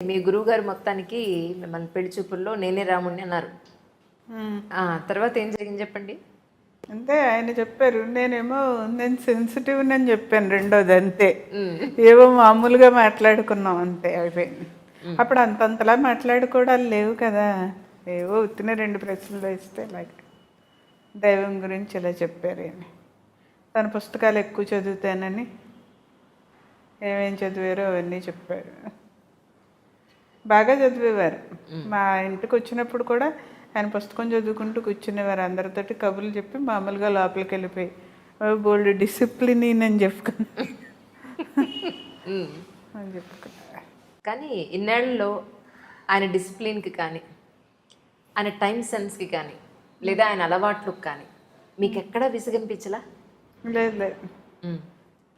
మీ గురువుగారు మొత్తానికి మిమ్మల్ని పెళ్లి చూపుల్లో నేనే రాముడిని అన్నారు. తర్వాత ఏం జరిగింది చెప్పండి. అంతే ఆయన చెప్పారు. నేనేమో నేను సెన్సిటివ్ అని చెప్పాను. రెండోది అంతే, ఏవో మామూలుగా మాట్లాడుకున్నాం అంతే, అయిపోయింది. అప్పుడు అంతంతలా మాట్లాడుకోవడాలు లేవు కదా, ఏవో ఉత్తిన 2 ప్రశ్నలు వేస్తే ఇలాగ దైవం గురించి ఇలా చెప్పారు అని. తన పుస్తకాలు ఎక్కువ చదువుతానని, ఏమేం చదివారో అవన్నీ చెప్పారు. బాగా చదివేవారు. మా ఇంటికి వచ్చినప్పుడు కూడా ఆయన పుస్తకం చదువుకుంటూ కూర్చునేవారు. అందరితోటి కబుర్లు చెప్పి మామూలుగా లోపలికి వెళ్ళిపోయి బోల్డ్ డిసిప్లిన్ అని చెప్పుకున్నా అని చెప్పుకున్నా. కానీ ఇన్నేళ్లలో ఆయన డిసిప్లిన్కి కానీ, ఆయన టైం సెన్స్కి కానీ, లేదా ఆయన అలవాట్లకు కానీ మీకు ఎక్కడా విసుగనిపించలా? లేదు లేదు,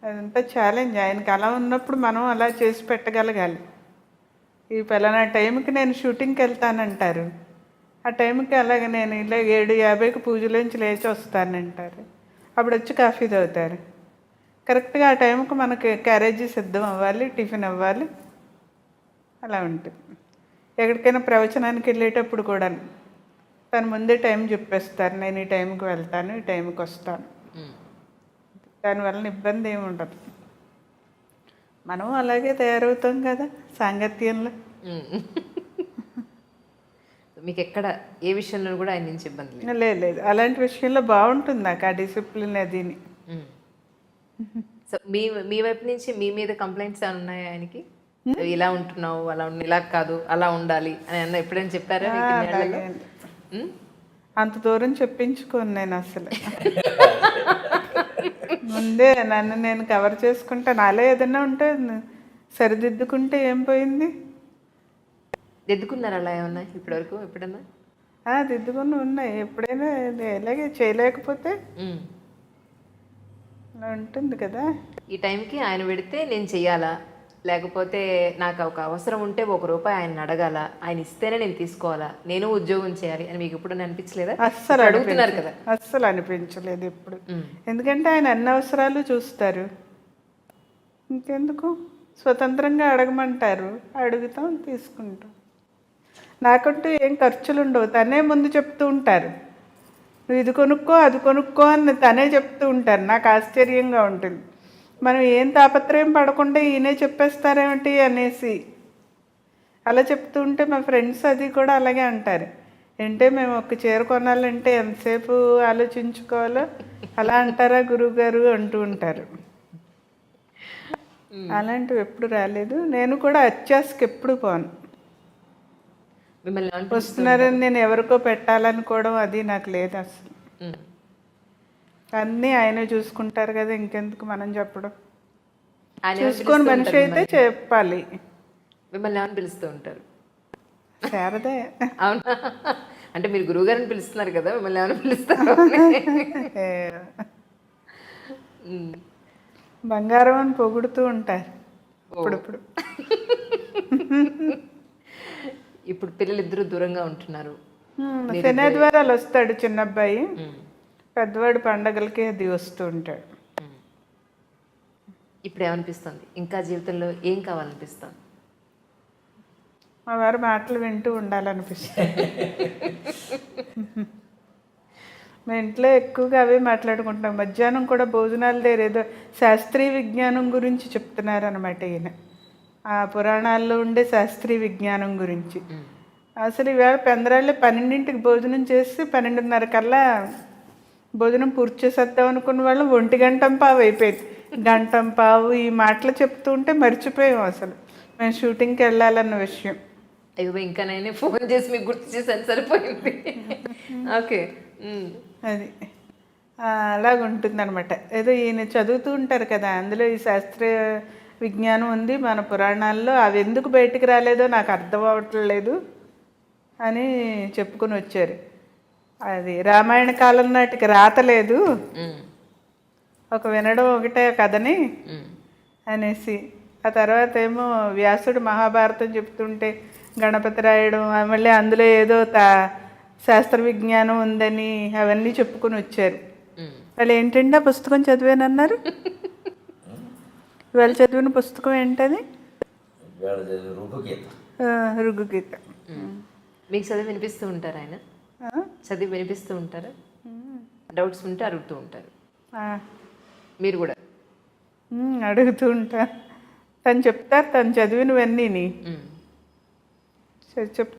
అదంతా ఛాలెంజ్. ఆయనకి అలా ఉన్నప్పుడు మనం అలా చేసి పెట్టగలగాలి. ఈ పలానా టైంకి నేను షూటింగ్కి వెళ్తానంటారు, ఆ టైంకి అలాగే నేను ఇలా 7:50కి పూజలోంచి లేచి వస్తానంటారు. అప్పుడు వచ్చి కాఫీ తాగుతారు. కరెక్ట్గా ఆ టైంకి మనకి క్యారేజీ సిద్ధం అవ్వాలి, టిఫిన్ అవ్వాలి, అలా ఉంటుంది. ఎక్కడికైనా ప్రవచనానికి వెళ్ళేటప్పుడు కూడా తను ముందే టైం చెప్పేస్తారు. నేను ఈ టైంకి వెళ్తాను, ఈ టైంకి వస్తాను. దానివల్ల ఇబ్బంది ఏమి ఉండదు. మనం అలాగే తయారవుతాం కదా సాంగత్యంలో. మీకు ఎక్కడ ఏ విషయంలో కూడా ఆయన నుంచి ఇబ్బంది లేదు? లేదు, అలాంటి విషయంలో బాగుంటుంది నాకు ఆ డిసిప్లిన్ అదిని. సో మీ వైపు నుంచి మీ మీద కంప్లైంట్స్ ఏమైనా ఉన్నాయా ఆయనకి? ఇలా ఉంటున్నావు, అలా ఇలా కాదు, అలా ఉండాలి అని అన్న ఎప్పుడైనా చెప్పారా? అంత దూరం చెప్పించుకోను నేను అసలు. ముందే నన్ను నేను కవర్ చేసుకుంటా. నాలో ఏదైనా ఉంటే సరిదిద్దుకుంటే ఏం పోయింది. దిద్దుకున్నారు అలా ఏమన్నా ఇప్పటివరకు ఎప్పుడన్నా? దిద్దుకుని ఉన్నాయి. ఎప్పుడైనా ఇలాగే చేయలేకపోతే అలా ఉంటుంది కదా. ఈ టైంకి ఆయన పెడితే నేను చెయ్యాలా, లేకపోతే నాకు ఒక అవసరం ఉంటే ₹1 ఆయన అడగాల, ఆయన ఇస్తేనే నేను తీసుకోవాలా, నేను ఉద్యోగం చేయాలి అని మీకు ఎప్పుడన్నా అనిపించలేదా? అస్సలు అడుగుతున్నారు కదా. అస్సలు అనిపించలేదు ఎప్పుడు. ఎందుకంటే ఆయన అన్ని అవసరాలు చూస్తారు. ఇంకెందుకు, స్వతంత్రంగా అడగమంటారు, అడుగుతాం, తీసుకుంటాం. నాకంటూ ఏం ఖర్చులు ఉండవు. తనే ముందు చెప్తూ ఉంటారు, నువ్వు ఇది కొనుక్కో, అది కొనుక్కో అని తనే చెప్తూ ఉంటారు. నాకు ఆశ్చర్యంగా ఉంటుంది. మనం ఏం తాపత్రయం పడకుండా ఈయనే చెప్పేస్తారేమిటి అనేసి అలా చెప్తూ ఉంటే మా ఫ్రెండ్స్ అది కూడా అలాగే అంటారు. అంటే మేము ఒక చీర కొనాలంటే ఎంతసేపు ఆలోచించుకోవాలో అలా అంటారా గురువుగారు అంటూ ఉంటారు. అలాంటివి ఎప్పుడు రాలేదు. నేను కూడా అత్యాశకి ఎప్పుడు పోను. మిమ్మల్ని వస్తున్నారని నేను ఎవరికో పెట్టాలనుకోవడం అది నాకు లేదు అసలు. అన్నీ ఆయనే చూసుకుంటారు కదా, ఇంకెందుకు మనం చెప్పడం. చూసుకొని మనిషి అయితే చెప్పాలి. మిమ్మల్ని ఏమని పిలుస్తూ ఉంటారు? శారదే. అవునా? అంటే మీరు గురువుగారిని పిలుస్తున్నారు కదా, మిమ్మల్ని ఏమైనా పిలుస్తారు? బంగారం అని పొగుడుతూ ఉంటారు ఇప్పుడిప్పుడు. ఇప్పుడు పిల్లలిద్దరూ దూరంగా ఉంటున్నారు. శనివారాలు వస్తాడు చిన్న అబ్బాయి, పెద్దవాడు పండగలకి అది వస్తూ ఉంటాడు. ఇప్పుడు ఏమనిపిస్తుంది? ఇంకా జీవితంలో ఏం కావాలనిపిస్తుంది? మా వారి మాటలు వింటూ ఉండాలనిపిస్తుంది. మా ఇంట్లో ఎక్కువగా అవే మాట్లాడుకుంటున్నాం. మధ్యాహ్నం కూడా భోజనాల దగ్గర ఏదో శాస్త్రీయ విజ్ఞానం గురించి చెప్తున్నారు అనమాట ఈయన. ఆ పురాణాల్లో ఉండే శాస్త్రీయ విజ్ఞానం గురించి. అసలు ఇవాళ పెందరాళ్ళే 12ంటికి భోజనం చేసి 12:30 కల్లా భోజనం పూర్తి చేసేద్దాం అనుకున్న వాళ్ళం 1:15 అయిపోయింది. 1:15 ఈ మాటలు చెప్తూ ఉంటే మర్చిపోయాం అసలు మేము షూటింగ్కి వెళ్ళాలన్న విషయం. అయ్యో, ఇంకా నేనే ఫోన్ చేసి మీకు గుర్తు చేశాను, సరిపోయింది. ఓకే, అది అలాగుంటుంది అనమాట. ఏదో ఈయన చదువుతూ ఉంటారు కదా, అందులో ఈ శాస్త్రీయ విజ్ఞానం ఉంది మన పురాణాల్లో, అవి ఎందుకు బయటికి రాలేదో నాకు అర్థం అవ్వట్లేదు అని చెప్పుకొని వచ్చారు. అది రామాయణ కాలం నాటికి రాతలేదు, ఒక వినడం ఒకటే కథని అనేసి. ఆ తర్వాత ఏమో వ్యాసుడు మహాభారతం చెప్తుంటే గణపతి రాయడం, మళ్ళీ అందులో ఏదో శాస్త్ర విజ్ఞానం ఉందని అవన్నీ చెప్పుకొని వచ్చారు. వాళ్ళు ఏంటంటే ఆ పుస్తకం చదివానన్నారు. ఇవాళ చదివిన పుస్తకం ఏంటది? రూపగీత. రుగ్గు గీత. మీకు చదివి వినిపిస్తూ ఉంటారు ఆయన? చదివి వినిపిస్తూ ఉంటారు, డౌట్స్ ఉంటే అడుగుతూ ఉంటారు. మీరు కూడా అడుగుతూ ఉంటా. తను చెప్తారు తను చదివినవన్నీ చెప్తారు.